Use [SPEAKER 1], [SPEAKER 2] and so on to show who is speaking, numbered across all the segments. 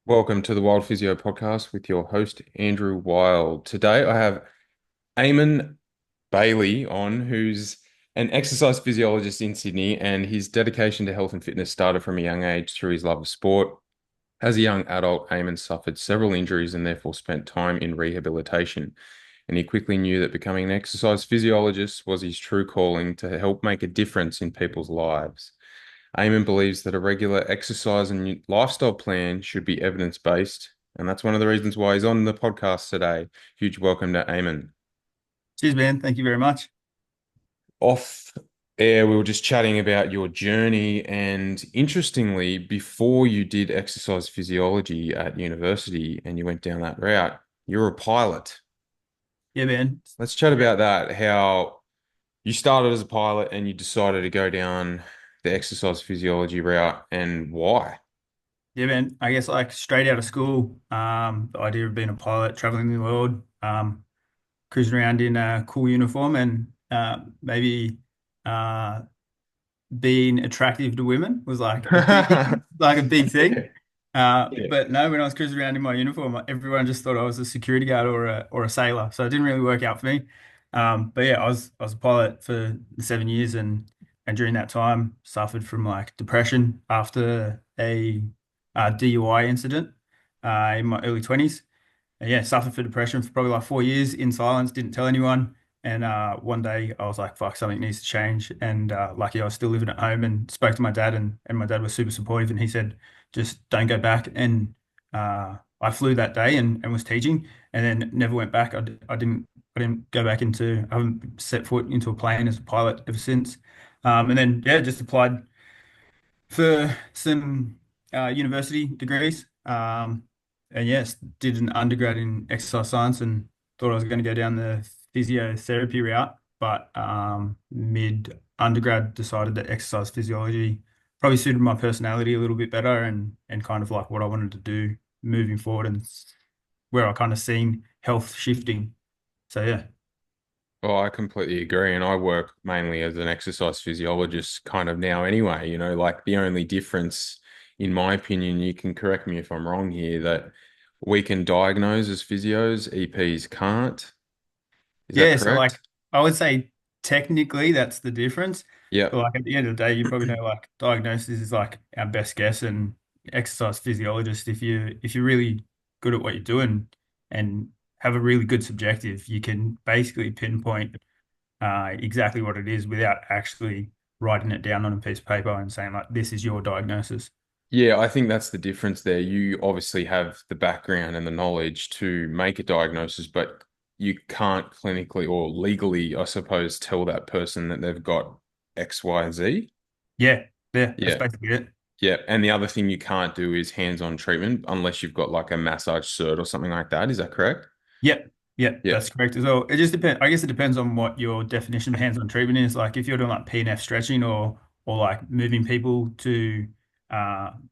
[SPEAKER 1] Welcome to the Wild Physio podcast with your host, Andrew Wild. Today I have Eamon Bailie on, who's an exercise physiologist in Sydney, and his dedication to health and fitness started from a young age through his love of sport. As a young adult, Eamon suffered several injuries and therefore spent time in rehabilitation. And he quickly knew that becoming an exercise physiologist was his true calling to help make a difference in people's lives. Eamon believes that a regular exercise and lifestyle plan should be evidence-based, and that's one of the reasons why he's on the podcast today. Huge welcome to Eamon.
[SPEAKER 2] Cheers, man. Thank you very much.
[SPEAKER 1] Off air, we were just chatting about your journey, and interestingly, before you did exercise physiology at university and you went down that route, you were a pilot.
[SPEAKER 2] Yeah, man.
[SPEAKER 1] Let's chat about that, how you started as a pilot and you decided to go down the exercise physiology route and why.
[SPEAKER 2] Yeah, man. I guess like straight out of school, the idea of being a pilot, traveling the world, cruising around in a cool uniform and maybe uh, being attractive to women was like a big, like a big thing.
[SPEAKER 1] Yeah.
[SPEAKER 2] But no, when I was cruising around in my uniform, everyone just thought I was a security guard or a sailor. So it didn't really work out for me. But yeah, I was a pilot for 7 years and during that time suffered from like depression after a DUI incident in my early 20s. And yeah, suffered for depression for probably like 4 years in silence, didn't tell anyone. And one day I was like, fuck, something needs to change. And lucky I was still living at home and spoke to my dad, and my dad was super supportive. And he said, just don't go back. And I flew that day and was teaching and then never went back. I didn't go back into, I haven't set foot into a plane as a pilot ever since. And then, yeah, just applied for some university degrees. And yes, did an undergrad in exercise science and thought I was going to go down the physiotherapy route, but mid undergrad decided that exercise physiology probably suited my personality a little bit better and kind of like what I wanted to do moving forward and where I kind of seen health shifting. So yeah.
[SPEAKER 1] Oh, I completely agree. And I work mainly as an exercise physiologist kind of now anyway. Like the only difference, in my opinion, you can correct me if I'm wrong here, that we can diagnose as physios, EPs can't. Is that
[SPEAKER 2] Yeah, so like
[SPEAKER 1] correct?
[SPEAKER 2] I would say technically that's the difference.
[SPEAKER 1] Yeah.
[SPEAKER 2] But like at the end of the day, you probably know like diagnosis is like our best guess and exercise physiologist, if you're really good at what you're doing and have a really good subjective, you can basically pinpoint exactly what it is without actually writing it down on a piece of paper and saying like this is your diagnosis.
[SPEAKER 1] Yeah, I think that's the difference there. You obviously have the background and the knowledge to make a diagnosis, but you can't clinically or legally, I suppose, tell that person that they've got X, Y, and Z.
[SPEAKER 2] Yeah, yeah, that's
[SPEAKER 1] Yeah.
[SPEAKER 2] basically it.
[SPEAKER 1] Yeah, and the other thing you can't do is hands-on treatment unless you've got like a massage cert or something like that. Is that correct?
[SPEAKER 2] Yep. Yep,
[SPEAKER 1] Yeah.
[SPEAKER 2] that's correct as well. It just depends. I guess it depends on what your definition of hands-on treatment is. Like if you're doing like P&F stretching or like moving people to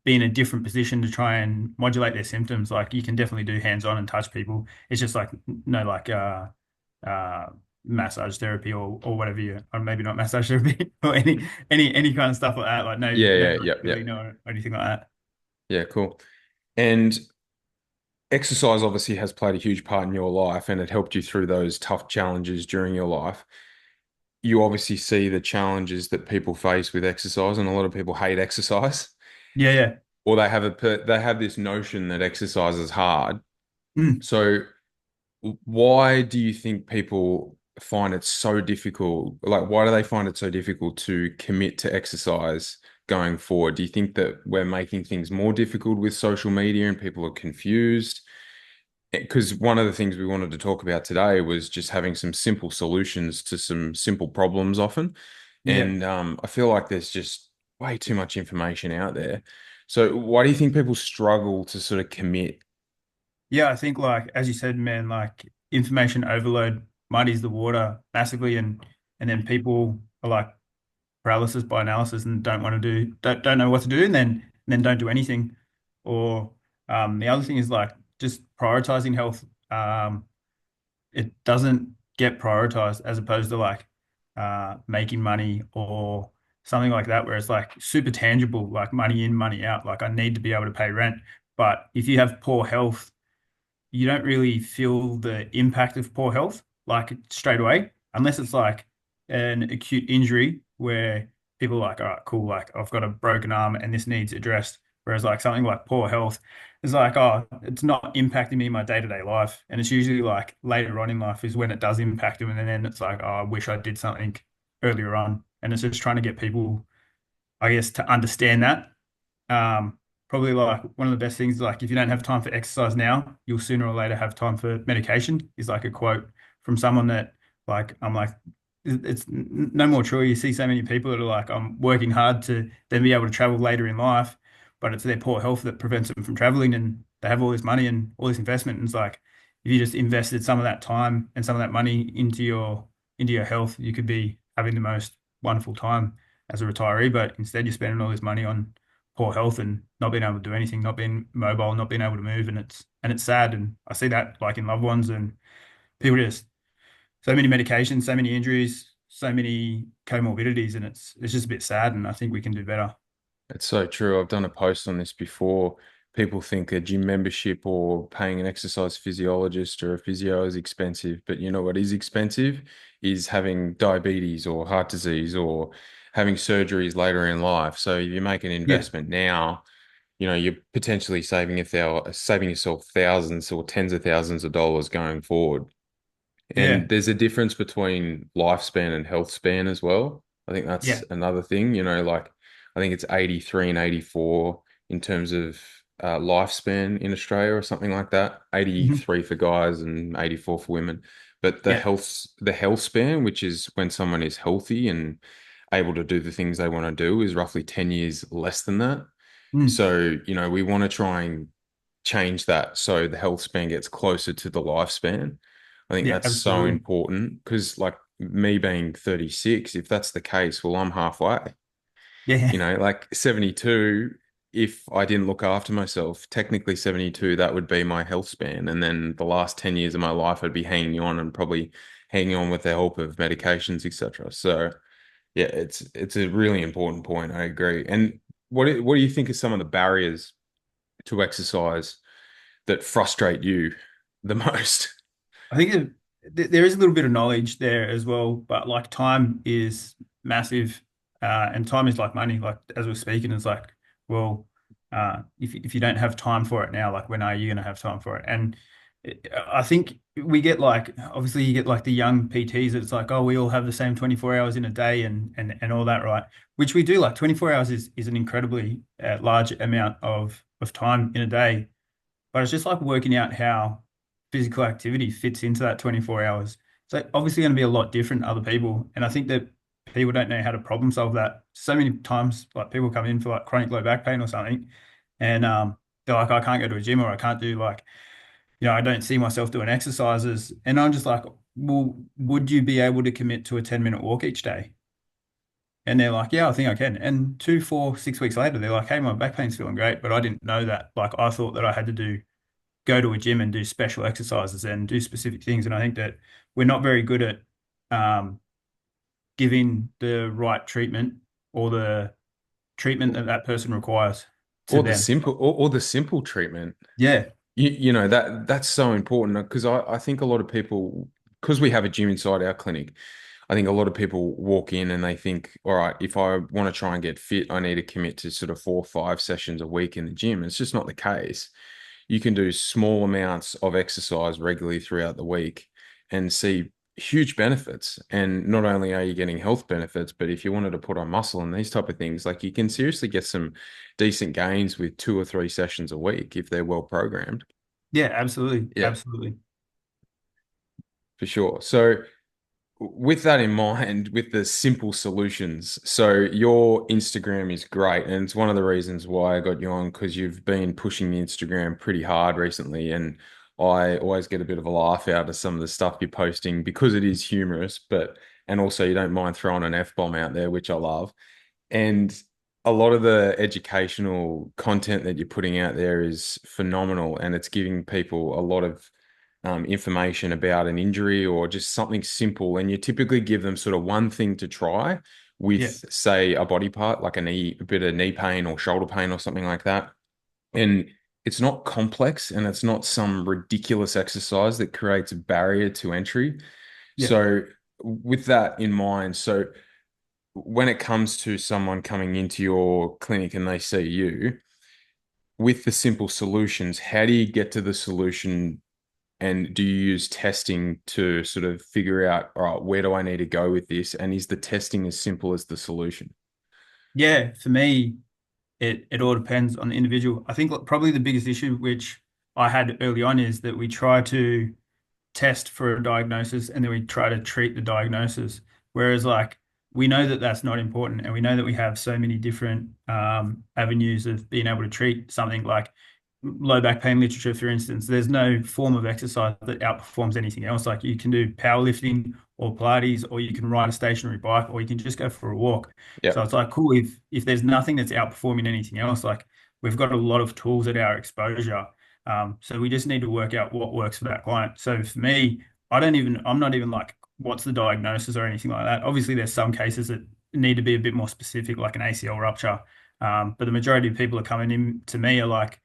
[SPEAKER 2] be in a different position to try and modulate their symptoms, like you can definitely do hands-on and touch people. It's just like no like uh massage therapy or whatever you or maybe not massage therapy or any kind of stuff like that. Like no
[SPEAKER 1] Yeah,
[SPEAKER 2] no
[SPEAKER 1] yeah, yeah, yeah.
[SPEAKER 2] really no or anything like that.
[SPEAKER 1] Yeah, cool. And exercise obviously has played a huge part in your life and it helped you through those tough challenges during your life. You obviously see the challenges that people face with exercise, and a lot of people hate exercise,
[SPEAKER 2] Yeah, yeah.
[SPEAKER 1] or they have this notion that exercise is hard.
[SPEAKER 2] Mm.
[SPEAKER 1] So why do you think people find it so difficult? Like, why do they find it so difficult to commit to exercise going forward? Do you think that we're making things more difficult with social media and people are confused? Because one of the things we wanted to talk about today was just having some simple solutions to some simple problems often.
[SPEAKER 2] Yeah.
[SPEAKER 1] And I feel like there's just way too much information out there. So why do you think people struggle to sort of commit?
[SPEAKER 2] Yeah, I think like as you said, man, like information overload muddies the water massively and then people are like paralysis by analysis and don't want to do don't know what to do and then don't do anything. Or the other thing is like just prioritizing health. It doesn't get prioritized as opposed to like making money or something like that, where it's like super tangible, like money in, money out. Like I need to be able to pay rent. But if you have poor health, you don't really feel the impact of poor health like straight away, unless it's like an acute injury where people are like, all right, cool, like I've got a broken arm and this needs addressed. Whereas like something like poor health is like, oh, it's not impacting me in my day-to-day life. And it's usually like later on in life is when it does impact them. And then it's like, oh, I wish I did something earlier on. And it's just trying to get people, I guess, to understand that. Um, Probably like one of the best things, like if you don't have time for exercise now, you'll sooner or later have time for medication, is like a quote from someone that like I'm like it's no more true. You see so many people that are like, I'm working hard to then be able to travel later in life, but it's their poor health that prevents them from traveling, and they have all this money and all this investment. And it's like if you just invested some of that time and some of that money into your health, you could be having the most wonderful time as a retiree. But instead, you're spending all this money on poor health and not being able to do anything, not being mobile, not being able to move, and it's sad. And I see that like in loved ones and people just so many medications, so many injuries, so many comorbidities, and it's just a bit sad. And I think we can do better.
[SPEAKER 1] It's so true. I've done a post on this before. People think a gym membership or paying an exercise physiologist or a physio is expensive, but you know what is expensive is having diabetes or heart disease or having surgeries later in life. So if you make an
[SPEAKER 2] Yeah,
[SPEAKER 1] investment now, you're potentially saving yourself thousands or tens of thousands of dollars going forward.
[SPEAKER 2] yeah,
[SPEAKER 1] And there's a difference between lifespan and health span as well. I think that's
[SPEAKER 2] yeah.
[SPEAKER 1] another thing, like I think it's 83 and 84 in terms of lifespan in Australia or something like that.
[SPEAKER 2] Mhm.
[SPEAKER 1] 83 for guys and 84 for women. But the
[SPEAKER 2] Yeah.
[SPEAKER 1] health span, which is when someone is healthy and able to do the things they want to do, is roughly 10 years less than that.
[SPEAKER 2] Mm.
[SPEAKER 1] So, we want to try and change that so the health span gets closer to the lifespan. I think
[SPEAKER 2] Yeah,
[SPEAKER 1] that's so
[SPEAKER 2] absolutely.
[SPEAKER 1] important because, like me being 36, if that's the case, well, I'm halfway.
[SPEAKER 2] Yeah.
[SPEAKER 1] Like 72, if I didn't look after myself, technically 72, that would be my health span. And then the last 10 years of my life, I'd be hanging on and probably hanging on with the help of medications, etc. So, yeah, it's a really important point. I agree. And what do you think are some of the barriers to exercise that frustrate you the most?
[SPEAKER 2] I think there is a little bit of knowledge there as well, but like time is massive, and time is like money. Like as we're speaking, it's like, well, if you don't have time for it now, like when are you going to have time for it? And I think we get like obviously you get like the young PTs. It's like, oh, we all have the same 24 hours in a day and all that, right? Which we do. Like 24 hours is an incredibly large amount of time in a day, but it's just like working out how physical activity fits into that 24 hours. It's like obviously going to be a lot different to other people. And I think that people don't know how to problem solve that. So many times, like people come in for like chronic low back pain or something, and they're like, I can't go to a gym or I can't do like, I don't see myself doing exercises. And I'm just like, well, would you be able to commit to a 10-minute walk each day? And they're like, yeah, I think I can. And 2, 4, 6 weeks later, they're like, hey, my back pain's feeling great, but I didn't know that. Like I thought that I had to go to a gym and do special exercises and do specific things. And I think that we're not very good at um, giving the right treatment or the treatment that that person requires to them.
[SPEAKER 1] Or the simple treatment.
[SPEAKER 2] Yeah,
[SPEAKER 1] That's so important because I think a lot of people, because we have a gym inside our clinic, I think a lot of people walk in and they think, all right, if I want to try and get fit, I need to commit to sort of 4 or 5 sessions a week in the gym. It's just not the case. You can do small amounts of exercise regularly throughout the week and see huge benefits. And not only are you getting health benefits, but if you wanted to put on muscle and these type of things, like you can seriously get some decent gains with 2 or 3 sessions a week if they're well programmed.
[SPEAKER 2] yeah, absolutely,
[SPEAKER 1] Yeah,
[SPEAKER 2] absolutely.
[SPEAKER 1] for sure. So with that in mind, with the simple solutions, so your Instagram is great, and it's one of the reasons why I got you on because you've been pushing the Instagram pretty hard recently, and I always get a bit of a laugh out of some of the stuff you're posting because it is humorous, but and also you don't mind throwing an F-bomb out there, which I love. And a lot of the educational content that you're putting out there is phenomenal, and it's giving people a lot of information about an injury or just something simple. And you typically give them sort of one thing to try
[SPEAKER 2] Yeah,
[SPEAKER 1] with, say, a body part, like a bit of knee pain or shoulder pain or something like that. And it's not complex and it's not some ridiculous exercise that creates a barrier to entry.
[SPEAKER 2] Yeah.
[SPEAKER 1] So with that in mind, so when it comes to someone coming into your clinic and they see you with the simple solutions, how do you get to the solution and do you use testing to sort of figure out, all right, where do I need to go with this? And is the testing as simple as the solution?
[SPEAKER 2] Yeah, for me, it all depends on the individual. I think probably the biggest issue which I had early on is that we try to test for a diagnosis and then we try to treat the diagnosis. Whereas, like, we know that that's not important, and we know that we have so many different avenues of being able to treat something like low back pain literature, for instance. There's no form of exercise that outperforms anything else. Like, you can do powerlifting or Pilates, or you can ride a stationary bike, or you can just go for a walk.
[SPEAKER 1] Yeah.
[SPEAKER 2] So it's like cool if there's nothing that's outperforming anything else. Like, we've got a lot of tools at our exposure, so we just need to work out what works for that client. So for me, I'm not even like, what's the diagnosis or anything like that. Obviously, there's some cases that need to be a bit more specific, like an ACL rupture. But the majority of people are coming in to me are like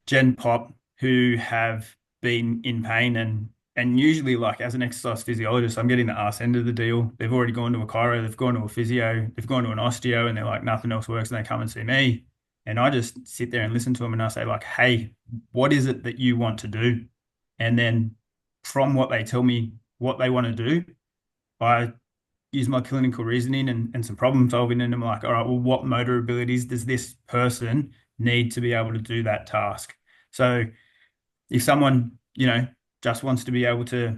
[SPEAKER 2] Gen Pop who have been in pain, and usually, like, as an exercise physiologist, I'm getting the arse end of the deal. They've already gone to a chiro, they've gone to a physio, they've gone to an osteo, and they're like, nothing else works, and they come and see me. And I just sit there and listen to them, and I say, like, hey, what is it that you want to do? And then from what they tell me what they want to do, I use my clinical reasoning and some problem solving, and I'm like, all right, well, what motor abilities does this person need to be able to do that task? So if someone, just wants to be able to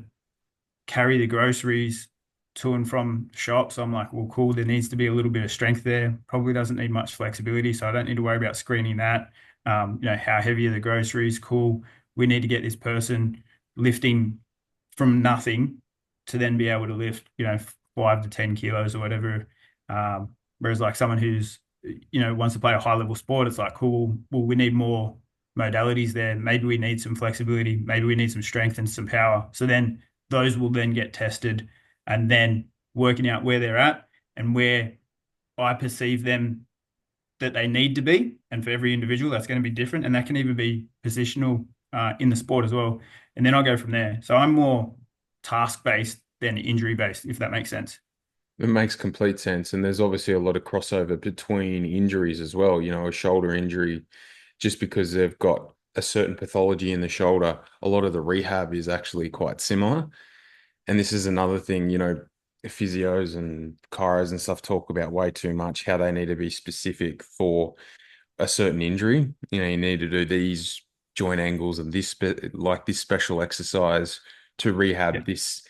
[SPEAKER 2] carry the groceries to and from shops, I'm like, well, cool, there needs to be a little bit of strength there. Probably doesn't need much flexibility, so I don't need to worry about screening that. How heavy are the groceries? Cool. We need to get this person lifting from nothing to then be able to lift, 5 to 10 kilos or whatever. Whereas, like, someone who's, wants to play a high level sport, it's like, cool, well, we need more modalities there. Maybe we need some flexibility. Maybe we need some strength and some power. So then those will then get tested, and then working out where they're at and where I perceive them that they need to be. And for every individual, that's going to be different. And that can even be positional in the sport as well. And then I'll go from there. So I'm more task based than injury based, if that makes sense.
[SPEAKER 1] It makes complete sense. And there's obviously a lot of crossover between injuries as well. You know, a shoulder injury, just because they've got a certain pathology in the shoulder, a lot of the rehab is actually quite similar. And this is another thing, physios and chiros and stuff talk about way too much, how they need to be specific for a certain injury. You know, you need to do these joint angles and like this special exercise to
[SPEAKER 2] Yeah.
[SPEAKER 1] rehab this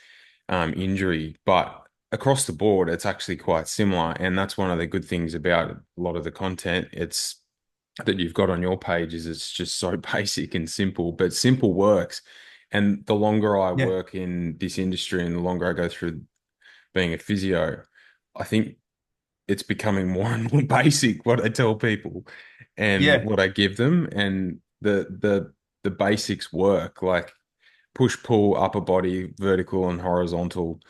[SPEAKER 1] injury. But across the board, it's actually quite similar. And that's one of the good things about a lot of the content it's that you've got on your page is it's just so basic and simple, but simple works. And the longer I
[SPEAKER 2] Yeah.
[SPEAKER 1] work in this industry and the longer I go through being a physio, I think it's becoming more and more basic what I tell people and
[SPEAKER 2] Yeah.
[SPEAKER 1] what I give them. And the basics work, like push, pull, upper body, vertical and horizontal,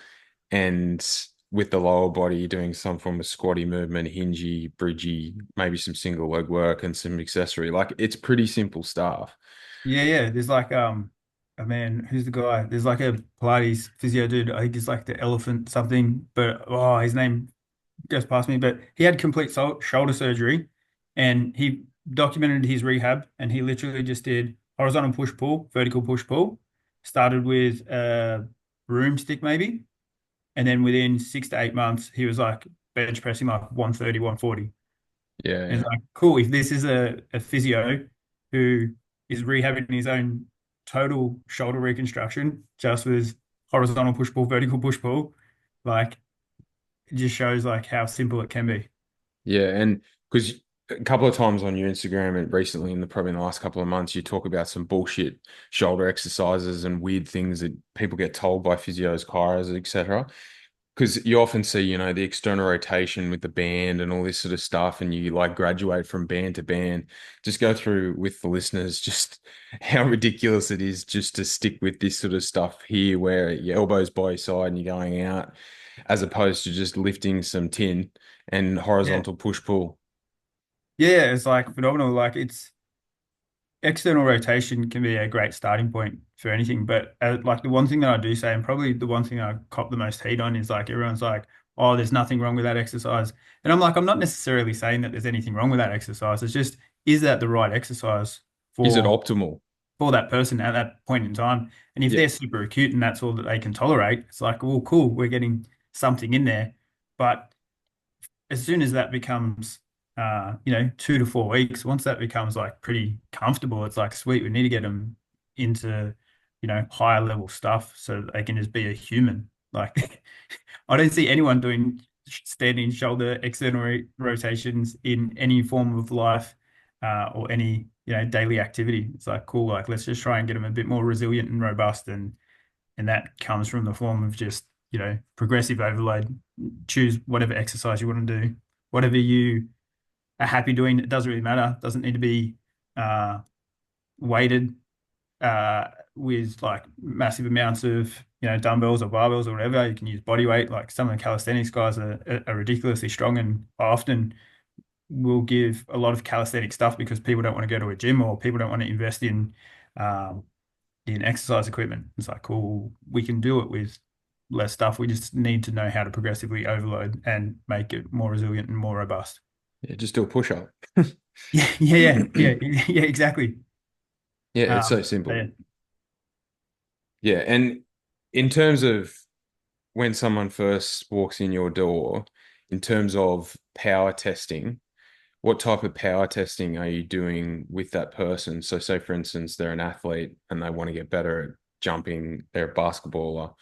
[SPEAKER 1] and with the lower body doing some form of squatty movement, hingy, bridgy, maybe some single leg work and some accessory. Like it's pretty simple stuff.
[SPEAKER 2] Yeah. Yeah. There's like, oh man, who's the guy? There's like a Pilates physio dude. I think he's like the elephant something, but oh, his name goes past me, but he had complete shoulder surgery, and he documented his rehab, and he literally just did horizontal push pull, vertical push pull. Started with a broomstick maybe, and then within 6 to 8 months, he was like bench pressing like 130, 140.
[SPEAKER 1] Yeah,
[SPEAKER 2] And
[SPEAKER 1] yeah.
[SPEAKER 2] it's like, cool, if this is a physio who is rehabbing his own total shoulder reconstruction just with horizontal push pull, vertical push pull, like, it just shows like how simple it can be.
[SPEAKER 1] Yeah, and because a couple of times on your Instagram and recently in the probably in the last couple of months, you talk about some bullshit shoulder exercises and weird things that people get told by physios, chiros, etc. Because you often see, the external rotation with the band and all this sort of stuff, and you like graduate from band to band. Just go through with the listeners just how ridiculous it is just to stick with this sort of stuff here, where your elbows by your side and you're going out, as opposed to just lifting some tin and
[SPEAKER 2] Yeah.
[SPEAKER 1] horizontal push pull.
[SPEAKER 2] Yeah, it's like phenomenal. Like, external rotation can be a great starting point for anything. But like the one thing that I do say, and probably the one thing I cop the most heat on is like everyone's like, oh, there's nothing wrong with that exercise. And I'm like, I'm not necessarily saying that there's anything wrong with that exercise. It's just, is that the right exercise
[SPEAKER 1] Is it
[SPEAKER 2] for
[SPEAKER 1] optimal?
[SPEAKER 2] that person at that point in time? And if
[SPEAKER 1] Yeah.
[SPEAKER 2] they're super acute and that's all that they can tolerate, it's like, well, cool, we're getting something in there. But as soon as that becomes 2 to 4 weeks, once that becomes like pretty comfortable, it's like sweet, we need to get them into higher level stuff so that they can just be a human. Like I don't see anyone doing standing shoulder external rotations in any form of life, or any daily activity. It's like cool, like let's just try and get them a bit more resilient and robust, and that comes from the form of just progressive overload. Choose whatever exercise you want to do, whatever you are happy doing. It doesn't really matter. It doesn't need to be uh, weighted with like massive amounts of dumbbells or barbells or whatever. You can use body weight. Like some of the calisthenics guys are ridiculously strong, and often will give a lot of calisthenic stuff because people don't want to go to a gym, or people don't want to invest um, in exercise equipment. It's like, cool, we can do it with less stuff. We just need to know how to progressively overload and make it more resilient and more robust.
[SPEAKER 1] Yeah, just do a push up.
[SPEAKER 2] Yeah, yeah, yeah, yeah, yeah, exactly.
[SPEAKER 1] Yeah, it's so
[SPEAKER 2] But
[SPEAKER 1] simple.
[SPEAKER 2] yeah.
[SPEAKER 1] Yeah, and in terms of when someone first walks in your door, in terms of power testing, what type of power testing are you doing with that person? So, say for instance, they're an athlete and they want to get better at jumping, they're a basketballer.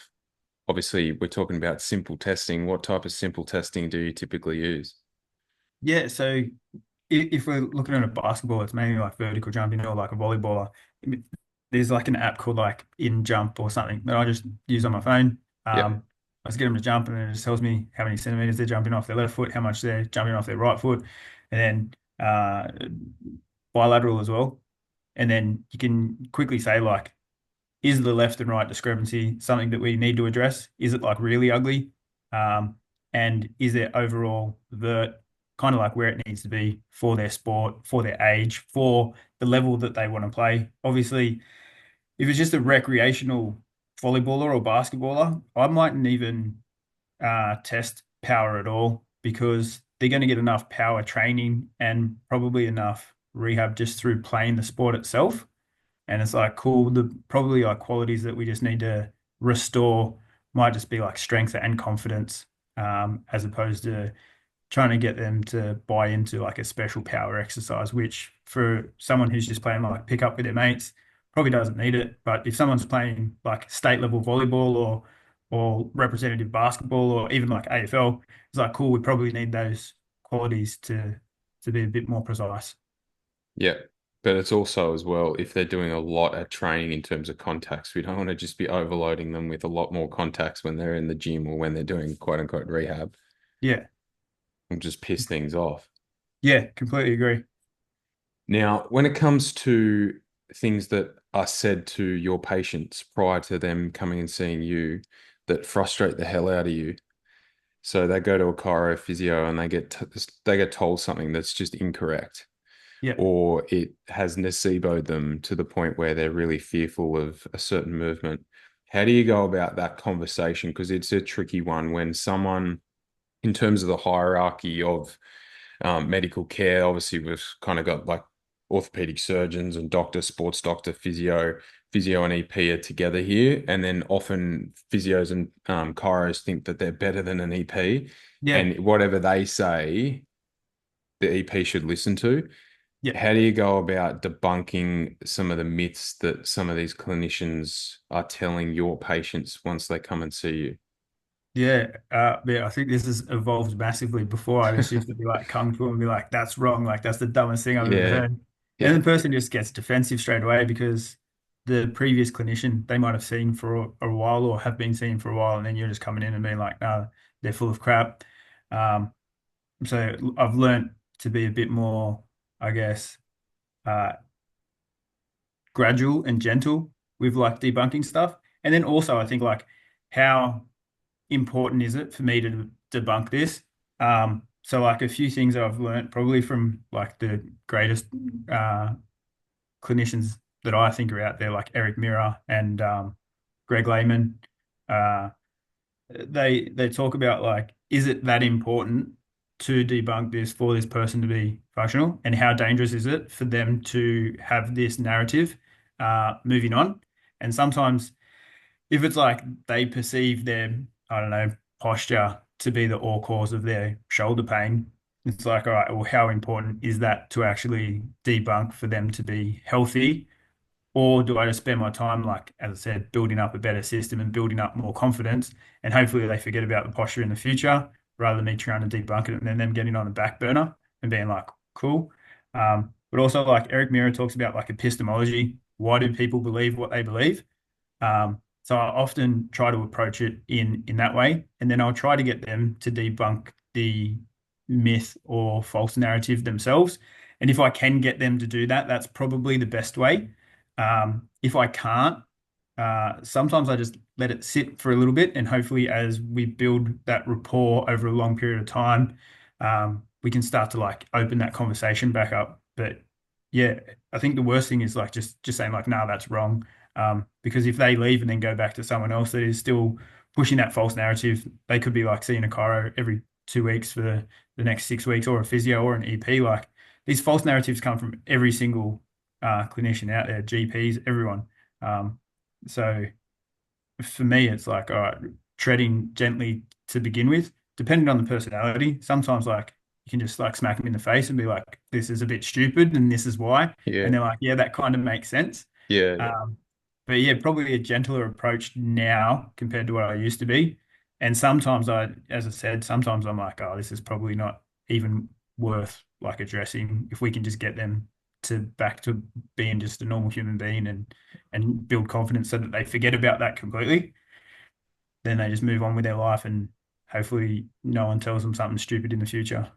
[SPEAKER 1] Obviously, we're talking about simple testing. What type of simple testing do you typically use?
[SPEAKER 2] Yeah, so if we're looking at a basketball, it's mainly like vertical jumping, or like a volleyballer. There's like an app called like In Jump or something that I just use on my phone.
[SPEAKER 1] Yeah,
[SPEAKER 2] I just get them to jump, and it just tells me how many centimeters they're jumping off their left foot, how much they're jumping off their right foot, and then bilateral as well. And then you can quickly say like, is the left and right discrepancy something that we need to address? Is it like really ugly? Um, and is their overall vert kind of like where it needs to be for their sport, for their age, for the level that they want to play? Obviously, if it's just a recreational volleyballer or basketballer, I mightn't even test power at all, because they're going to get enough power training and probably enough rehab just through playing the sport itself. And it's like, cool, the probably like qualities that we just need to restore might just be like strength and confidence, as opposed to trying to get them to buy into like a special power exercise, which for someone who's just playing like pick up with their mates probably doesn't need it. But if someone's playing like state level volleyball, or representative basketball, or even like AFL, it's like, cool, we probably need those qualities to be a bit more precise.
[SPEAKER 1] yeah. But it's also as well, if they're doing a lot at training in terms of contacts, we don't want to just be overloading them with a lot more contacts when they're in the gym or when they're doing quote unquote rehab.
[SPEAKER 2] Yeah.
[SPEAKER 1] We'll just piss things off.
[SPEAKER 2] Yeah, completely agree.
[SPEAKER 1] Now, when it comes to things that are said to your patients prior to them coming and seeing you that frustrate the hell out of you, so they go to a chiro physio and they get told something that's just incorrect,
[SPEAKER 2] Yeah.
[SPEAKER 1] or it has noceboed them to the point where they're really fearful of a certain movement. How do you go about that conversation? Because it's a tricky one when someone, in terms of the hierarchy of medical care. Obviously, we've kind of got like orthopedic surgeons and doctor, sports doctor, physio and EP are together here. And then often physios and chiros think that they're better than an EP.
[SPEAKER 2] Yeah.
[SPEAKER 1] And whatever they say, the EP should listen to.
[SPEAKER 2] Yeah.
[SPEAKER 1] How do you go about debunking some of the myths that some of these clinicians are telling your patients once they come and see
[SPEAKER 2] Yeah, I think this has evolved massively. Before, I just used to be like kung fu and be like, "That's wrong. Like that's the dumbest thing I've
[SPEAKER 1] you?
[SPEAKER 2] ever
[SPEAKER 1] Yeah,
[SPEAKER 2] heard." And
[SPEAKER 1] yeah,
[SPEAKER 2] the person just gets defensive straight away because the previous clinician they might have seen for a while, or have been seen for a while, and then you're just coming in and being like, "No, they're full of crap." Um, so I've learned to be a bit more, I guess, uh, gradual and gentle with like debunking stuff. And then also, I think like, how important is it for me to debunk this? So like a few things that I've learned probably from like the greatest uh, clinicians that I think are out there, like Eric Mira and Greg Lehman. Uh, they talk about like, is it that important to debunk this for this person to be functional, and how dangerous is it for them to have this narrative moving on? And sometimes, if it's like they perceive their, I don't know, posture to be the all cause of their shoulder pain, it's like, all right, well, how important is that to actually debunk for them to be healthy? Or do I just spend my time, like, as I said, building up a better system and building up more confidence? And hopefully they forget about the posture in the future rather than me trying to debunk it and then them getting on the back burner and being like, cool. But also, like Eric Mira talks about like epistemology. Why do people believe what they believe? So I often try to approach it in that way, and then I'll try to get them to debunk the myth or false narrative themselves. And if I can get them to do that, that's probably the best way. If I can't, sometimes I just let it sit for a little bit, and hopefully, as we build that rapport over a long period of time, we can start to like open that conversation back up. But yeah, I think the worst thing is like just saying like, "No, that's wrong." Because if they leave and then go back to someone else that is still pushing that false narrative, they could be like seeing a chiro every 2 weeks for the next 6 weeks, or a physio or an EP. Like these false narratives come from every single clinician out there, GPs, everyone. Um, so for me, it's like, all right, treading gently to begin with, depending on the personality. Sometimes, like, you can just like smack them in the face and be like, this is a bit stupid and this is why. And
[SPEAKER 1] Yeah.
[SPEAKER 2] they're like, yeah, that kind of makes sense.
[SPEAKER 1] Yeah. Yeah.
[SPEAKER 2] Um, but yeah, probably a gentler approach now compared to what I used to be. And sometimes as I said, sometimes I'm like, oh, this is probably not even worth like addressing. If we can just get them to back to being just a normal human being and build confidence so that they forget about that completely, then they just move on with their life and hopefully no one tells them something stupid in the future.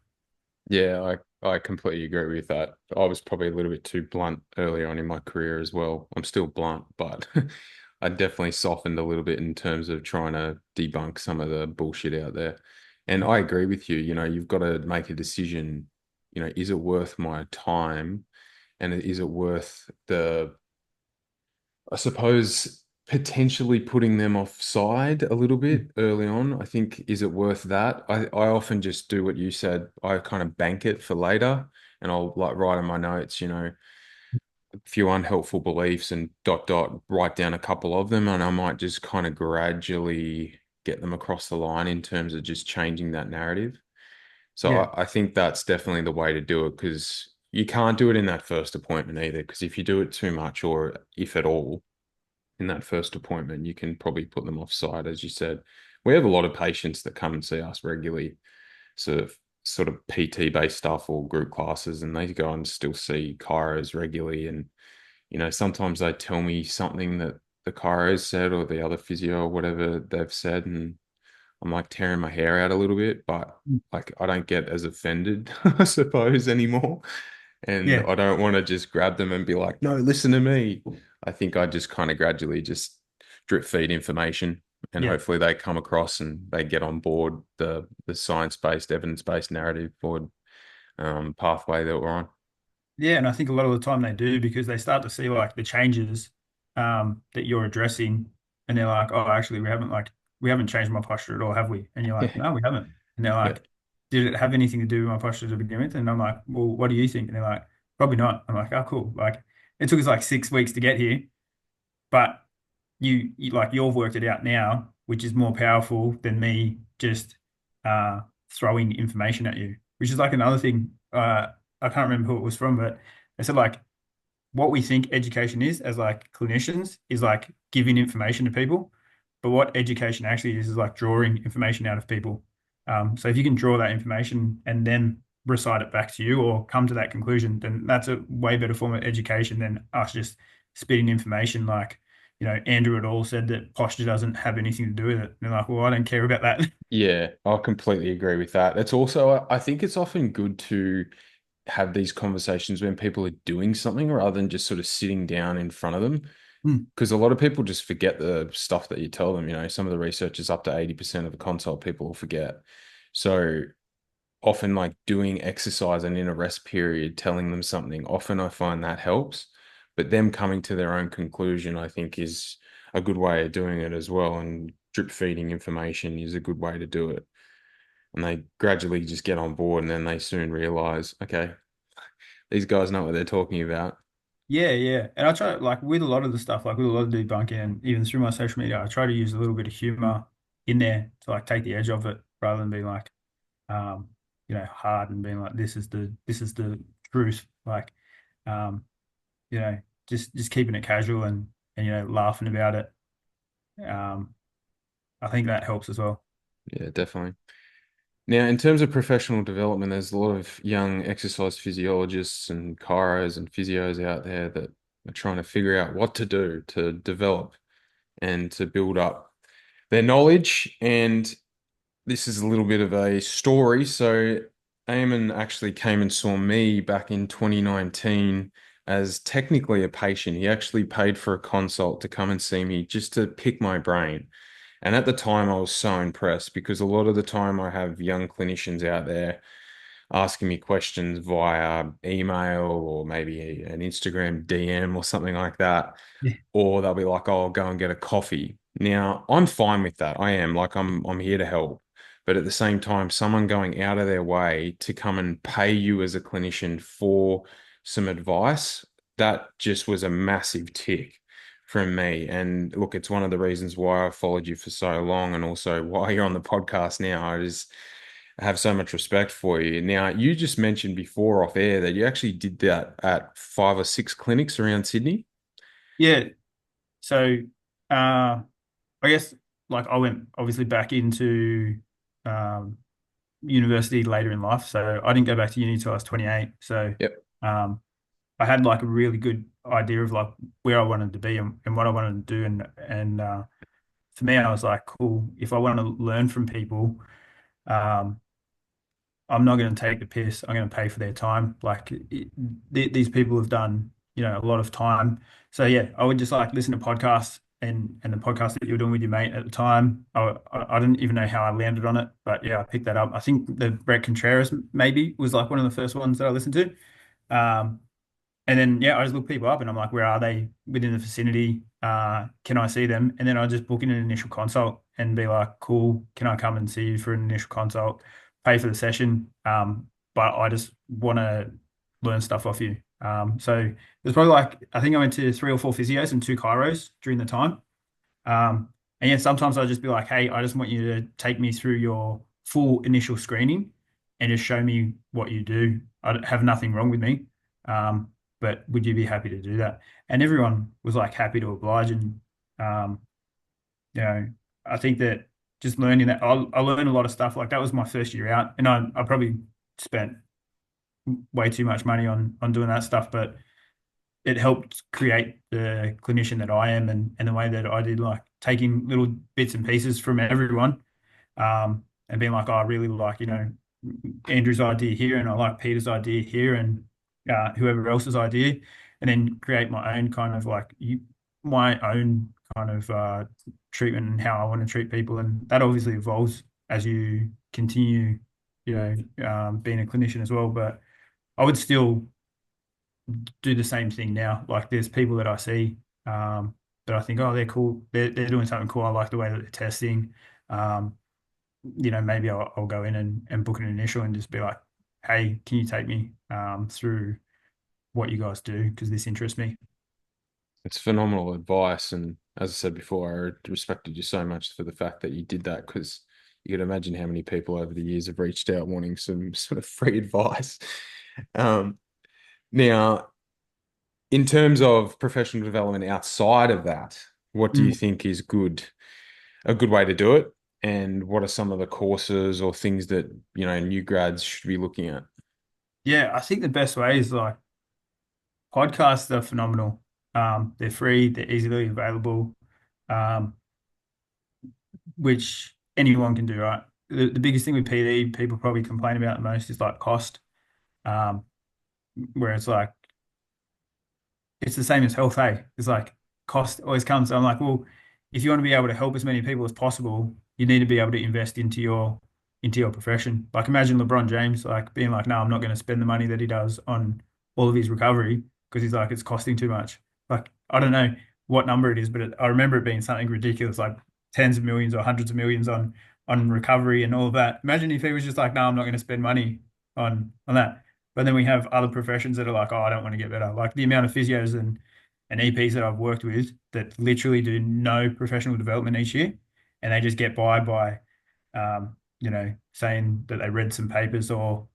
[SPEAKER 1] Yeah, I completely agree with that. I was probably a little bit too blunt early on in my career as well. I'm still blunt, but I definitely softened a little bit in terms of trying to debunk some of the bullshit out there. And I agree with you, you've got to make a decision, is it worth my time? And is it worth I suppose, potentially putting them offside a little bit early on? I think, is it worth that? I often just do what you said. I kind of bank it for later, and I'll like write in my notes, a few unhelpful beliefs and dot dot, write down a couple of them, and I might just kind of gradually get them across the line in terms of just changing that narrative. So
[SPEAKER 2] Yeah,
[SPEAKER 1] I think that's definitely the way to do it, because you can't do it in that first appointment either. Because if you do it too much, or if at all, in that first appointment, you can probably put them offside, as you said. We have a lot of patients that come and see us regularly, sort of PT based stuff or group classes, and they go and still see chiros regularly. And sometimes they tell me something that the chiros said or the other physio or whatever they've said, and I'm like tearing my hair out a little bit, but like I don't get as offended, I suppose, anymore. And
[SPEAKER 2] yeah,
[SPEAKER 1] I don't want to just grab them and be like, no, listen to me. I think I just kind of gradually just drip feed information, and
[SPEAKER 2] yeah.
[SPEAKER 1] hopefully they come across and they get on board the science-based, evidence-based narrative forward pathway that we're on.
[SPEAKER 2] Yeah, and I think a lot of the time they do because they start to see like the changes that you're addressing, and they're like, "Oh, actually, we haven't changed my posture at all, have we?" And you're like, "No, we haven't." And they're
[SPEAKER 1] Yeah.
[SPEAKER 2] like, "Did it have anything to do with my posture to begin with?" And I'm like, "Well, what do you think?" And they're like, "Probably not." I'm like, "Oh, cool." Like it took us like 6 weeks to get here, but you like you've worked it out now, which is more powerful than me just uh throwing information at you, which is like another thing. I can't remember who it was from, but they said like what we think education is as like clinicians is like giving information to people, but what education actually is like drawing information out of people. So if you can draw that information and then recite it back to you or come to that conclusion, then that's a way better form of education than us just spitting information like, Andrew et al. Said that posture doesn't have anything to do with it. And they're like, well, I don't care about that.
[SPEAKER 1] Yeah, I completely agree with that. It's also, I think it's often good to have these conversations when people are doing something rather than just sort of sitting down in front of them.
[SPEAKER 2] Hmm.
[SPEAKER 1] Because a lot of people just forget the stuff that you tell them. Some of the research is up to 80% of the consult people will forget. So often, like doing exercise and in a rest period, telling them something, often I find that helps. but them coming to their own conclusion, I think, is a good way of doing it as well. And drip feeding information is a good way to do it. And they gradually just get on board, and then they soon realize, okay, these guys know what they're talking about.
[SPEAKER 2] Yeah, yeah. And I try like with a lot of the stuff, like with a lot of debunking and even through my social media, I try to use a little bit of humor in there to like take the edge off it rather than being like um, hard and being like this is the truth. Like um, you know, just keeping it casual and laughing about it. Um, I think that helps as well.
[SPEAKER 1] Yeah, definitely. Now, in terms of professional development, there's a lot of young exercise physiologists and chiros and physios out there that are trying to figure out what to do to develop and to build up their knowledge. And this is a little bit of a story. So, Eamon actually came and saw me back in 2019 as technically a patient. He actually paid for a consult to come and see me just to pick my brain. And at the time, I was so impressed because a lot of the time I have young clinicians out there asking me questions via email or maybe an Instagram DM or something like that.
[SPEAKER 2] Yeah.
[SPEAKER 1] Or they'll be like, "Oh, I'll go and get a coffee." Now, I'm fine with that. I am like I'm here to help. But at the same time, someone going out of their way to come and pay you as a clinician for some advice, that just was a massive tick from me. And look, it's one of the reasons why I followed you for so long and also why you're on the podcast now. I have so much respect for you. Now, you just mentioned before off air that you actually did that at 5 or 6 clinics around Sydney.
[SPEAKER 2] Yeah. So I guess like I went obviously back into um university later in life. So I didn't go back to uni till I was 28. So
[SPEAKER 1] Yep.
[SPEAKER 2] um I had like a really good idea of like where I wanted to be and what I wanted to do and for me I was like, cool, if I want to learn from people, um I'm not going to take the piss. I'm going to pay for their time. Like these people have done, a lot of time. So yeah, I would just like listen to podcasts and the podcast that you were doing with your mate at the time. I didn't even know how I landed on it, but yeah, I picked that up. I think the Brett Contreras maybe was like one of the first ones that I listened to. Um, and then yeah, I just look people up and I'm like, where are they within the vicinity? Can I see them? And then I just book in an initial consult and be like, cool, can I come and see you for an initial consult? Pay for the session. But I just want to learn stuff off you. So there's probably like I think I went to 3 or 4 physios and 2 chiros during the time. And yeah, sometimes I'll just be like, hey, I just want you to take me through your full initial screening and just show me what you do. I don't have nothing wrong with me. But would you be happy to do that? And everyone was like happy to oblige. And, um, you know, I think that just learning that I learned a lot of stuff. Like that was my first year out and I probably spent way too much money on doing that stuff, but it helped create the clinician that I am and the way that I did like taking little bits and pieces from everyone and being like, oh, I really like, Andrew's idea here and I like Peter's idea here and whoever else's idea and then create my own kind of like my own kind of treatment and how I want to treat people. And that obviously evolves as you continue, being a clinician as well. But I would still do the same thing now. Like there's people that I see that I think, oh, they're cool. They're doing something cool. I like the way that they're testing. Um, maybe I'll go in and book an initial and just be like, hey, can you take me through what you guys do? Because this interests me.
[SPEAKER 1] It's phenomenal advice. And as I said before, I respected you so much for the fact that you did that because you could imagine how many people over the years have reached out wanting some sort of free advice. Um, Now, in terms of professional development outside of that, what do you
[SPEAKER 2] Mm.
[SPEAKER 1] think is a good way to do it? And what are some of the courses or things that, new grads should be looking at?
[SPEAKER 2] Yeah, I think the best way is like podcasts are phenomenal. They're free, they're easily available, um, which anyone can do, right? The biggest thing with PD people probably complain about the most is like cost. Um, where it's like it's the same as health, hey? It's like cost always comes. So I'm like, well, if you want to be able to help as many people as possible, you need to be able to invest into your profession. Like imagine LeBron James like being like, no, I'm not going to spend the money that he does on all of his recovery because he's like, it's costing too much. Like, I don't know what number it is, but I remember it being something ridiculous, like tens of millions or hundreds of millions on recovery and all of that. Imagine if he was just like, no, I'm not going to spend money on that. But then we have other professions that are like, oh, I don't want to get better. Like the amount of physios and EPs that I've worked with that literally do no professional development each year, and they just get by saying that they read some papers or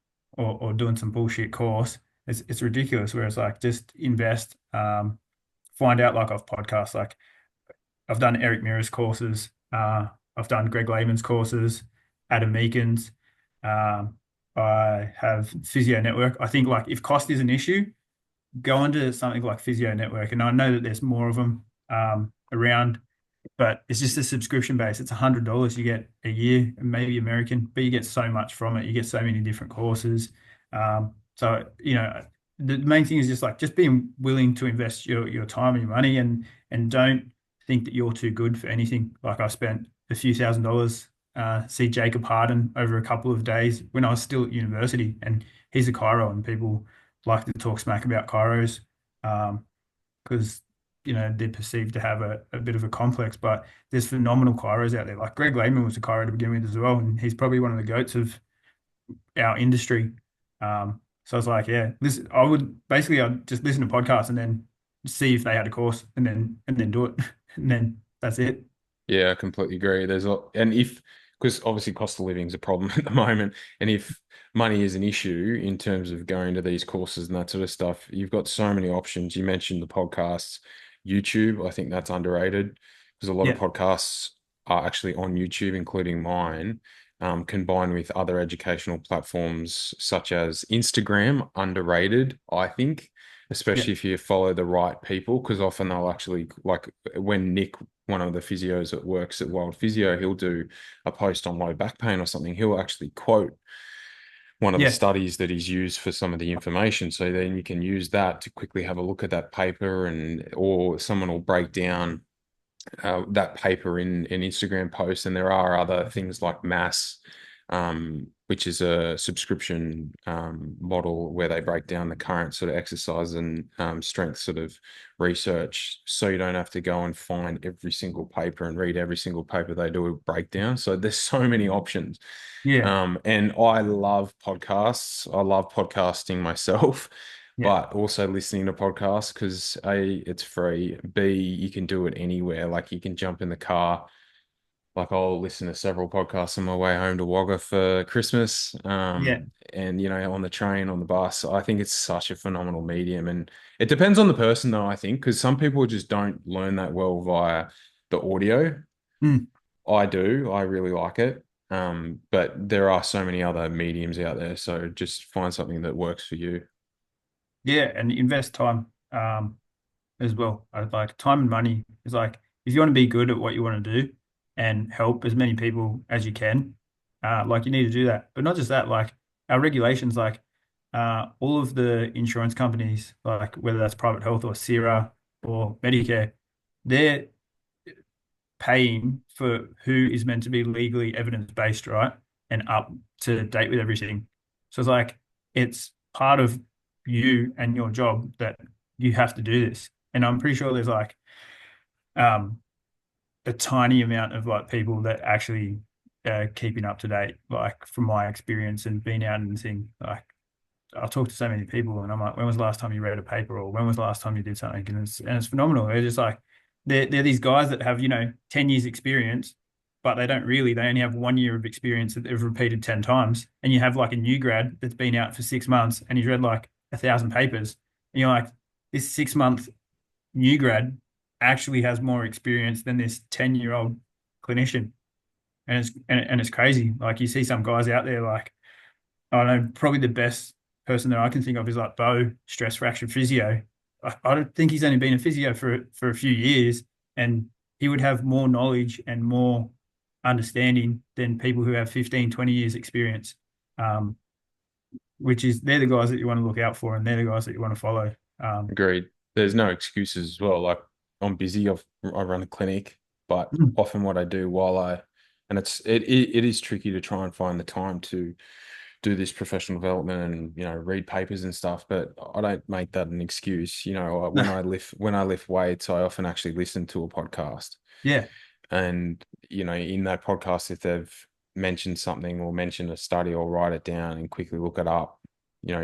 [SPEAKER 2] doing some bullshit course. It's ridiculous. Whereas like just invest, find out like off podcasts. Like I've done Eric Mira's courses. I've done Greg Lehman's courses, Adam Meakin's. I have Physio Network. I think like if cost is an issue, go into something like Physio Network, and I know that there's more of them around, but it's just a subscription base. It's $100 you get a year, maybe American, but you get so much from it. You get so many different courses. So the main thing is just being willing to invest your time and your money, and don't think that you're too good for anything. Like I spent a few $1,000s see Jacob Harden over a couple of days when I was still at university, and he's a chiro, and people like to talk smack about chiros. Because they're perceived to have a bit of a complex, but there's phenomenal chiros out there. Like Greg Lehman was a chiro to begin with as well, and he's probably one of the goats of our industry. So I was like, yeah, listen, I'd just listen to podcasts and then see if they had a course, and then do it, and then that's it.
[SPEAKER 1] Yeah, I completely agree. And if, because obviously cost of living is a problem at the moment, and if money is an issue in terms of going to these courses and that sort of stuff, you've got so many options. You mentioned the podcasts, YouTube. I think that's underrated because a lot of
[SPEAKER 2] Yeah,
[SPEAKER 1] podcasts are actually on YouTube, including mine, combined with other educational platforms such as Instagram, underrated, I think.
[SPEAKER 2] yeah,
[SPEAKER 1] Especially if you follow the right people, because often they'll actually like when Nick, one of the physios that works at Wild Physio, he'll do a post on low back pain or something. He'll actually quote one of the
[SPEAKER 2] yeah,
[SPEAKER 1] studies that he's used for some of the information. So then you can use that to quickly have a look at that paper or someone will break down that paper in an Instagram post. And there are other things like Mass, which is a subscription model where they break down the current sort of exercise and strength sort of research. So you don't have to go and find every single paper and read every single paper. They do a breakdown. So there's so many options.
[SPEAKER 2] yeah,
[SPEAKER 1] And I love podcasts. I love podcasting myself,
[SPEAKER 2] yeah,
[SPEAKER 1] but also listening to podcasts because A, it's free. B, you can do it anywhere. Like you can jump in the car. Like I'll listen to several podcasts on my way home to Wagga for Christmas.
[SPEAKER 2] yeah.
[SPEAKER 1] And on the train, on the bus. I think it's such a phenomenal medium. And it depends on the person though, I think, because some people just don't learn that well via the audio.
[SPEAKER 2] Mm.
[SPEAKER 1] I do. I really like it. But there are so many other mediums out there. So just find something that works for you.
[SPEAKER 2] Yeah, and invest time. As well. I like time and money is like if you want to be good at what you want to do and help as many people as you can, like you need to do that. But not just that, like our regulations, like all of the insurance companies, like whether that's private health or CIRA or Medicare, they're paying for who is meant to be legally evidence-based, right? And up to date with everything. So it's part of you and your job that you have to do this. And I'm pretty sure there's like um a tiny amount of like people that actually keeping up to date, like from my experience and being out and thing. Like I'll talk to so many people and I'm like, when was the last time you read a paper or when was the last time you did something? And it's phenomenal. They're just like they're these guys that have, 10 years experience, but they only have 1 year of experience that they've repeated 10 times. And you have like a new grad that's been out for 6 months and he's read like 1,000 papers. And you're like, this 6 month new grad actually has more experience than this 10-year-old clinician. And it's crazy. Like you see some guys out there like I don't know, probably the best person that I can think of is like Bo, stress fracture physio. I don't think he's only been a physio for a few years, and he would have more knowledge and more understanding than people who have 15, 20 years experience. Um, which is they're the guys that you want to look out for, and they're the guys that you want to follow.
[SPEAKER 1] Agreed. There's no excuses as well. Like I'm busy. I run a clinic, but often what I do and it is tricky to try and find the time to do this professional development and read papers and stuff, but I don't make that an excuse. When I lift weights, I often actually listen to a podcast.
[SPEAKER 2] Yeah,
[SPEAKER 1] And, in that podcast, if they've mentioned something or mentioned a study, I'll write it down and quickly look it up,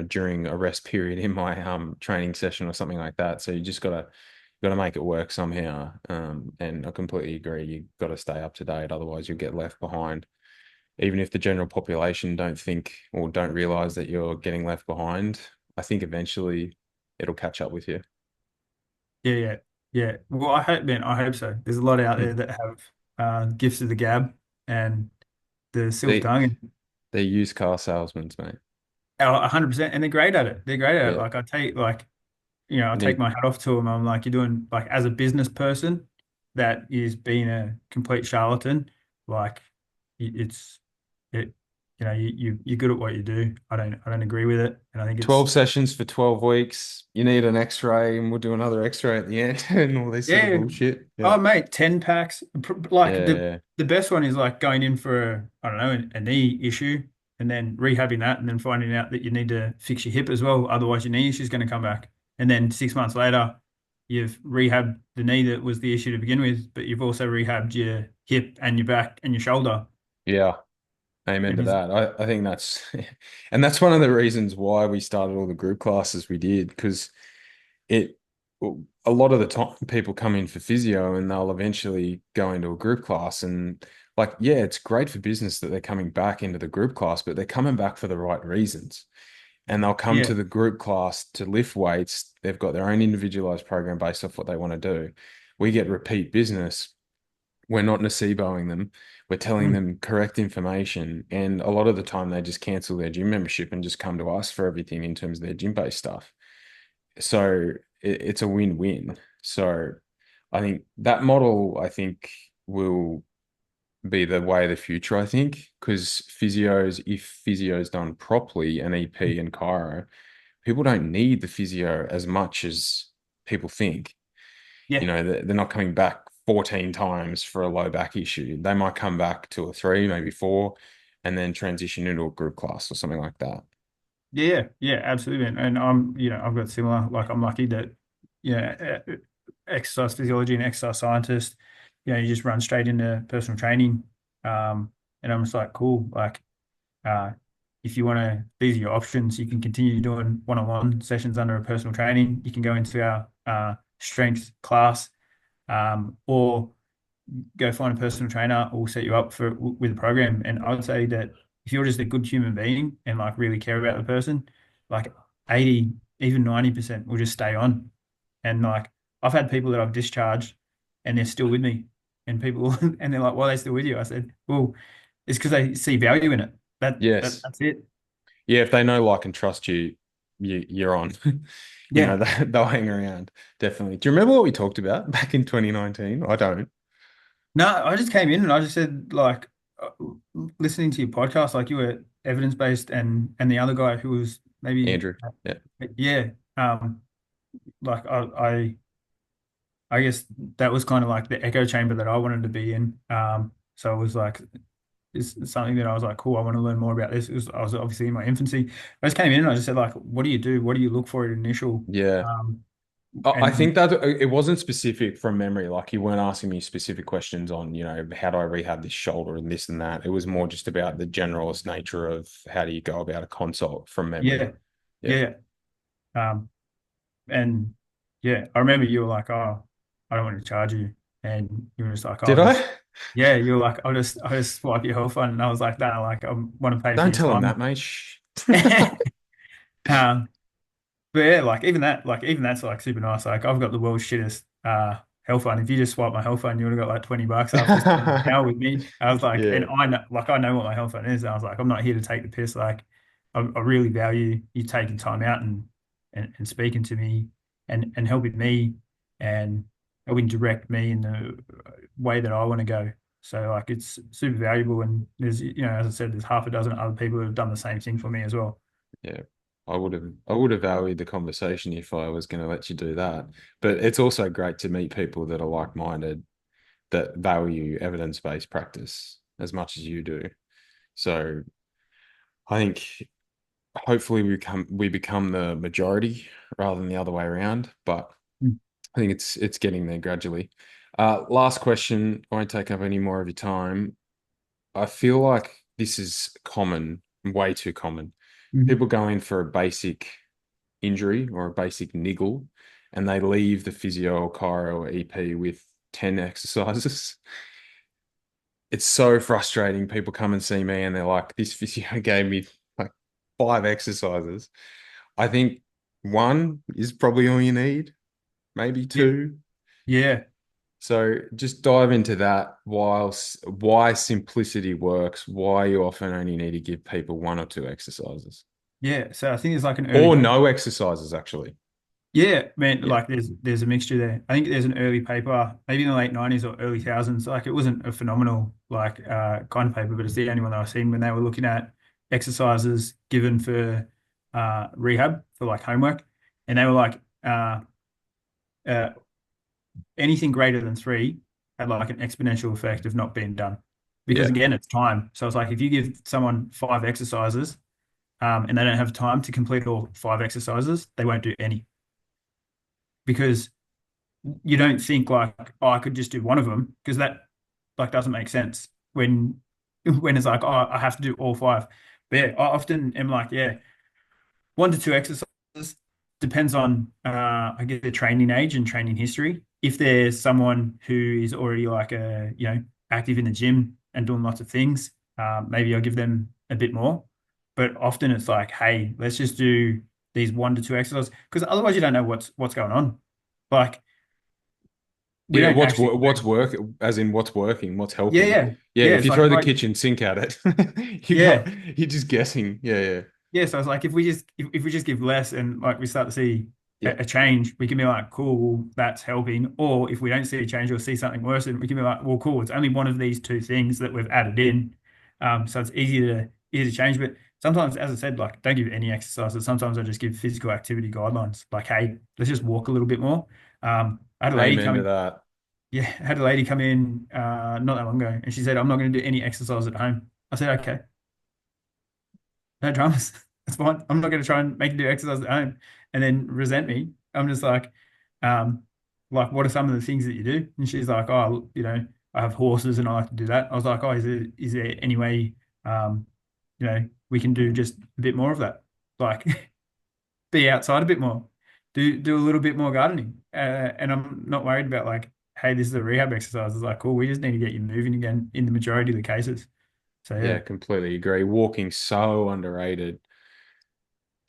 [SPEAKER 1] during a rest period in my training session or something like that. So you just gotta make it work somehow. And I completely agree. You gotta stay up to date, otherwise you'll get left behind. Even if the general population don't think or don't realize that you're getting left behind, I think eventually it'll catch up with you.
[SPEAKER 2] yeah, yeah, yeah. Well, I hope, man, I hope so. There's a lot out
[SPEAKER 1] Hmm.
[SPEAKER 2] there that have gifts of the gab and the silk
[SPEAKER 1] They
[SPEAKER 2] tongue, and
[SPEAKER 1] they're used car salesmen, mate.
[SPEAKER 2] 100%, and they're great at it. They're great at it.
[SPEAKER 1] Yeah.
[SPEAKER 2] Like I
[SPEAKER 1] You
[SPEAKER 2] take
[SPEAKER 1] need
[SPEAKER 2] my hat off to them. I'm like, you're doing like as a business person that is being a complete charlatan. Like, it's it. You're good at what you do. I don't agree with it, and I think it's
[SPEAKER 1] 12 sessions for 12 weeks. You need an x-ray and we'll do another x-ray at the end and all this sort of
[SPEAKER 2] yeah.
[SPEAKER 1] bullshit. Yeah.
[SPEAKER 2] Oh, mate, 10 packs. Like
[SPEAKER 1] Yeah.
[SPEAKER 2] the best one is like going in for I don't know, a knee issue and then rehabbing that and then finding out that you need to fix your hip as well. Otherwise, your knee issue is going to come back. And then 6 months later, you've rehabbed the knee that was the issue to begin with, but you've also rehabbed your hip and your back and your shoulder.
[SPEAKER 1] Yeah. Amen
[SPEAKER 2] And
[SPEAKER 1] to
[SPEAKER 2] is
[SPEAKER 1] that. I think that's, and that's one of the reasons why we started all the group classes we did, because it, a lot of the time people come in for physio and they'll eventually go into a group class. And like, yeah, it's great for business that they're coming back into the group class, but they're coming back for the right reasons. And they'll come to
[SPEAKER 2] yeah.
[SPEAKER 1] the group class to lift weights. They've got their own individualized program based off what they want to do. We get repeat business. We're not noceboing them. We're telling
[SPEAKER 2] Mm.
[SPEAKER 1] them correct information. And a lot of the time they just cancel their gym membership and just come to us for everything in terms of their gym-based stuff. So it's a win-win. So I think that model, I think, will be the way of the future, I think, because if physio's done properly, and EP and chiro, people don't need the physio as much as people think.
[SPEAKER 2] Yeah.
[SPEAKER 1] They're not coming back 14 times for a low back issue. They might come back two or three, maybe four, and then transition into a group class or something like that.
[SPEAKER 2] Yeah, yeah, absolutely. And I've got similar, like I'm lucky that, exercise physiology and exercise scientist, you just run straight into personal training. And I'm just like, cool. Like, uh, if you want to, these are your options. You can continue doing one-on-one sessions under a personal training. You can go into our strength class, or go find a personal trainer or set you up with a program. And I would say that if you're just a good human being and like really care about the person, like 80, even 90% will just stay on. And like I've had people that I've discharged and they're still with me. And people and they're like, why are they still with you? I said, well, it's because they see value in it.
[SPEAKER 1] Yes.
[SPEAKER 2] That's it.
[SPEAKER 1] Yeah, if they know, like, and trust you, you're on.
[SPEAKER 2] Yeah.
[SPEAKER 1] They'll hang around. Definitely. Do you remember what we talked about back in 2019? I don't.
[SPEAKER 2] No, I just came in and I just said like uh, listening to your podcast, like you were evidence based and the other guy who was maybe
[SPEAKER 1] Andrew. Yeah.
[SPEAKER 2] yeah, like I guess that was kind of like the echo chamber that I wanted to be in. So it was like it's something that I was like, cool, I want to learn more about this. I was obviously in my infancy. I just came in and I just said like, what do you do? What do you look for at initial?
[SPEAKER 1] Yeah.
[SPEAKER 2] Um,
[SPEAKER 1] I
[SPEAKER 2] and
[SPEAKER 1] think that it wasn't specific from memory. Like, you weren't asking me specific questions on, how do I rehab this shoulder and this and that. It was more just about the generalist nature of how do you go about a consult from memory.
[SPEAKER 2] yeah,
[SPEAKER 1] Yeah.
[SPEAKER 2] yeah, um, and yeah, I remember you were like, oh, I don't want to charge you, and you were just like,
[SPEAKER 1] Did
[SPEAKER 2] I'll just
[SPEAKER 1] I?
[SPEAKER 2] yeah, you were like, I'll just swipe your health fund, and I was like, no, like I want to pay for
[SPEAKER 1] Don't
[SPEAKER 2] your
[SPEAKER 1] tell him that,
[SPEAKER 2] time.
[SPEAKER 1] mate. Shh.
[SPEAKER 2] Um, But yeah, even that's like super nice. Like I've got the world's shittest health fund. If you just swipe my health fund, you would have got like 20 bucks after spending an hour with me. I was like, and
[SPEAKER 1] Yeah.
[SPEAKER 2] I know what my health fund is. And I was like, I'm not here to take the piss. Like I really value you taking time out and speaking to me and helping me and helping direct me in the way that I want to go. So like it's super valuable. And there's, as I said, there's half a dozen other people who have done the same thing for me as well.
[SPEAKER 1] Yeah. I would have valued the conversation if I was going to let you do that. But it's also great to meet people that are like-minded, that value evidence-based practice as much as you do. So I think hopefully we become the majority rather than the other way around, but
[SPEAKER 2] Mm.
[SPEAKER 1] I think it's getting there gradually. Last question, I won't take up any more of your time. I feel like this is common, way too common.
[SPEAKER 2] Mhm.
[SPEAKER 1] People go in for a basic injury or a basic niggle, and they leave the physio or chiro or EP with 10 exercises. It's so frustrating. People come and see me and they're like, this physio gave me like 5 exercises. I think one is probably all you need, maybe
[SPEAKER 2] Yeah,
[SPEAKER 1] two.
[SPEAKER 2] yeah,
[SPEAKER 1] So just dive into that whilst why simplicity works, why you often only need to give people 1 or 2 exercises.
[SPEAKER 2] yeah. So I think there's like an early
[SPEAKER 1] Or
[SPEAKER 2] paper.
[SPEAKER 1] no exercises, actually.
[SPEAKER 2] Yeah, man,
[SPEAKER 1] Yeah.
[SPEAKER 2] like there's a mixture there. I think there's an early paper, maybe in the late 90s or early thousands. Like it wasn't a phenomenal kind of paper, but it's the only one that I've seen when they were looking at exercises given for rehab for like homework. And they were like uh anything greater than three had like an exponential effect of not being done. Because
[SPEAKER 1] Yeah.
[SPEAKER 2] again, it's time. So it's like if you give someone 5 exercises, and they don't have time to complete all 5 exercises, they won't do any because you don't think like, oh, I could just do one of them because that like doesn't make sense when when it's like, oh, I have to do all five. But yeah, I often am like, yeah, 1 to 2 exercises depends on I guess their training age and training history. If there's someone who is already like a active in the gym and doing lots of things, maybe I'll give them a bit more. But often it's like, hey, let's just do these 1 to 2 exercises because otherwise you don't know what's going on. Like we
[SPEAKER 1] Yeah,
[SPEAKER 2] don't actually
[SPEAKER 1] what's
[SPEAKER 2] know.
[SPEAKER 1] work as in what's working, what's
[SPEAKER 2] Yeah,
[SPEAKER 1] helping.
[SPEAKER 2] yeah,
[SPEAKER 1] Yeah,
[SPEAKER 2] yeah.
[SPEAKER 1] if
[SPEAKER 2] It's
[SPEAKER 1] you
[SPEAKER 2] like
[SPEAKER 1] throw
[SPEAKER 2] if
[SPEAKER 1] the
[SPEAKER 2] I
[SPEAKER 1] kitchen sink at it, you
[SPEAKER 2] yeah.
[SPEAKER 1] can't you're just guessing. Yeah, yeah.
[SPEAKER 2] Yeah, so it's like if we just give less and like we start to see
[SPEAKER 1] Yeah.
[SPEAKER 2] a change, we can be like, cool, well, that's helping. Or if we don't see a change or see something worse, then we can be like, well, cool, it's only one of these two things that we've added in. So it's easy to change. But sometimes, as I said, like don't give any exercises. Sometimes I just give physical activity guidelines. Like, hey, let's just walk a little bit more. I had a lady
[SPEAKER 1] Amen
[SPEAKER 2] come
[SPEAKER 1] to
[SPEAKER 2] in,
[SPEAKER 1] that.
[SPEAKER 2] yeah, I had a lady come in not that long ago, and she said, I'm not going to do any exercise at home. I said, okay. No dramas. It's fine. I'm not going to try and make you do exercise at home and then resent me. I'm just um, like, what are some of the things that you do? And she's like, oh, I have horses and I like to do that. I was like, oh, is there any way, we can do just a bit more of that? Like, be outside a bit more, do a little bit more gardening. And I'm not worried about like, hey, this is a rehab exercise. It's like, cool, we just need to get you moving again in the majority of the cases. So
[SPEAKER 1] Yeah,
[SPEAKER 2] yeah.
[SPEAKER 1] completely agree. Walking so underrated.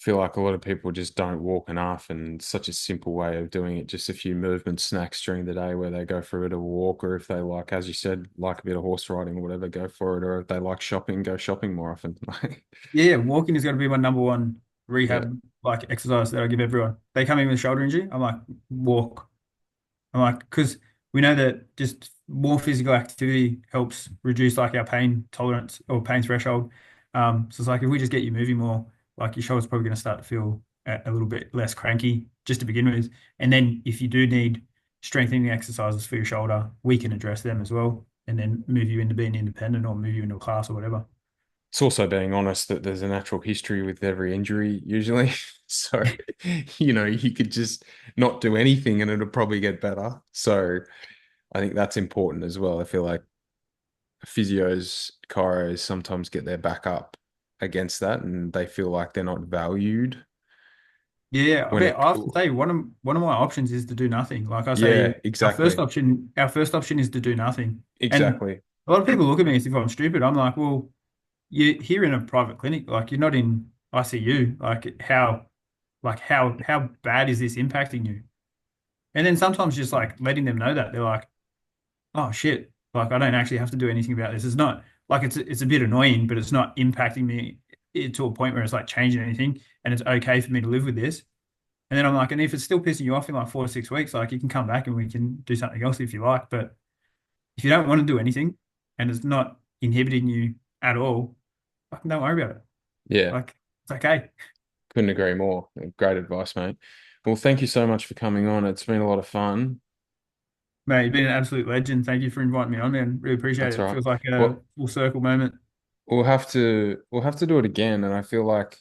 [SPEAKER 1] Feel like a lot of people just don't walk enough, and such a simple way of doing it. Just a few movement snacks during the day where they go for a bit of a walk, or if they like, as you said, like a bit of horse riding or whatever, go for it. Or if they like shopping, go shopping more often.
[SPEAKER 2] Yeah, walking is going to be my number one
[SPEAKER 1] Yeah.
[SPEAKER 2] rehab like exercise that I give everyone. They come in with shoulder injury. I'm like, walk. I'm like, because we know that just more physical activity helps reduce like our pain tolerance or pain threshold. So it's like if we just get you moving more, like your shoulder's probably going to start to feel a little bit less cranky just to begin with. And then if you do need strengthening exercises for your shoulder, we can address them as well, and then move you into being independent or move you into a class or whatever.
[SPEAKER 1] It's also being honest that there's a natural history with every injury, usually. So, you could just not do anything and it'll probably get better. So, I think that's important as well. I feel like physios, chiros sometimes get their back up against that and they feel like they're not valued
[SPEAKER 2] Yeah, I
[SPEAKER 1] when
[SPEAKER 2] bet
[SPEAKER 1] it,
[SPEAKER 2] I have to say one of my options is to do nothing. Like I say,
[SPEAKER 1] yeah, exactly.
[SPEAKER 2] our first option is to do nothing. And
[SPEAKER 1] Exactly.
[SPEAKER 2] a lot of people look at me as if I'm stupid. I'm like, well, you're here in a private clinic, like you're not in ICU. Like how bad is this impacting you? And then sometimes just like letting them know that they're like, oh shit, like I don't actually have to do anything about this. It's not like it's a bit annoying, but it's not impacting me to a point where it's like changing anything, and it's okay for me to live with this. And then I'm like, and if it's still pissing you off in like 4 to 6 weeks, like you can come back and we can do something else if you like. But if you don't want to do anything and it's not inhibiting you at all, fucking don't worry about it.
[SPEAKER 1] Yeah,
[SPEAKER 2] Like it's okay.
[SPEAKER 1] couldn't agree more. Great advice, mate. Well, thank you so much for coming on. It's been a lot of fun.
[SPEAKER 2] Mate, you've been an absolute legend. Thank you for inviting me on, man. Really appreciate
[SPEAKER 1] That's
[SPEAKER 2] it.
[SPEAKER 1] right.
[SPEAKER 2] Feels like a
[SPEAKER 1] Well,
[SPEAKER 2] full circle moment.
[SPEAKER 1] we'll have to do it again, and I feel like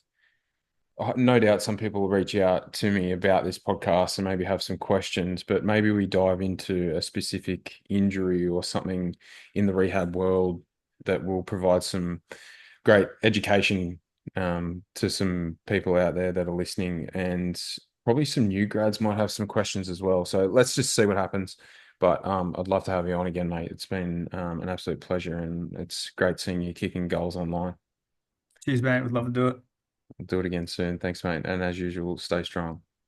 [SPEAKER 1] no doubt some people will reach out to me about this podcast and maybe have some questions, but maybe we dive into a specific injury or something in the rehab world that will provide some great education to some people out there that are listening, and probably some new grads might have some questions as well. So let's just see what happens. But I'd love to have you on again, mate. It's been an absolute pleasure, and it's great seeing you kicking goals online.
[SPEAKER 2] Cheers, mate. Would love to do it.
[SPEAKER 1] We'll do it again soon. Thanks, mate. And as usual, stay strong.